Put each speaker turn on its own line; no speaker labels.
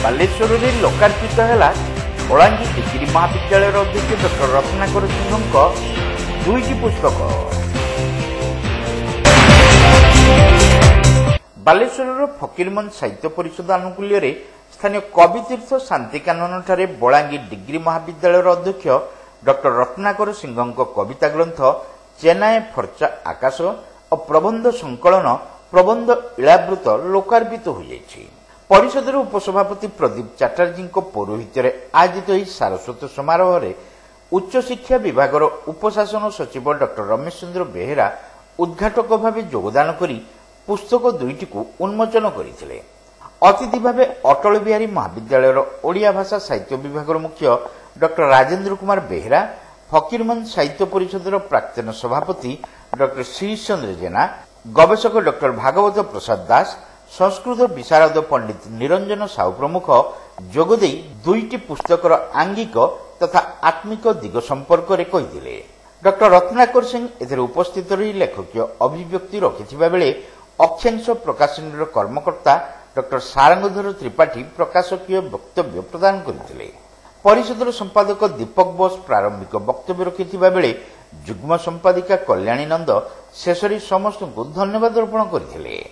बालेश्वर में लोकार्पित है बलांगीर डिग्री महाविद्यालय अध्यक्ष डॉक्टर रत्नाकर सिंह दुईटी पुस्तक। बालेश्वर फकीरमोहन साहित्य परिषद आनुकूल्य स्थानीय कवितीर्थ शांतिकानन ठारे बलांगीर डिग्री महाविद्यालय अध्यक्ष डॉक्टर रत्नाकर सिंह कविता ग्रंथ चेन्नई फर्चा आकाश और प्रबंध संकलन प्रबंध इलावृत लोकार्पित हो जाइछि। परिषदर उपसभापति प्रदीप चटर्जी पौरोहित्य आयोजित यह सारस्वत समारोह में उच्च शिक्षा विभाग उपशासन सचिव डॉक्टर रमेश चंद्र बेहेरा उद्घाटक भाव योगदान करी पुस्तक दुईटी को उन्मोचन करते। अतिथि भाव अटल बिहारी महाविद्यालय ओडिया भाषा साहित्य विभाग मुख्य डॉक्टर राजेन्द्र कुमार बेहेरा, फकीरमोहन साहित्य परिषद प्राक्तन सभापति डॉक्टर श्रीश चंद्र जेना, गवेषक डॉक्टर भागवत प्रसाद दास, संस्कृत विशारद पंडित निरंजन साहू प्रमुख जोगदे दुईटी पुस्तकर आंगिक तथा आत्मिक दिग संपर्क में कही। डॉक्टर रत्नाकर सिंह एथे उपस्थित रही लेखकीय अभिव्यक्ति रखिथिबा बेले अक्षांश प्रकाशनी कर्मकर्ता डॉक्टर सारंगधर त्रिपाठी प्रकाशकीय वक्तव्य प्रदान करथिले। परिषदर संपादक दीपक बोस प्रारंभिक वक्तव्य रखिथिबा बेले जुग्म संपादिका कल्याणी नंद शेषरे समस्त को धन्यवाद अर्पण करथिले।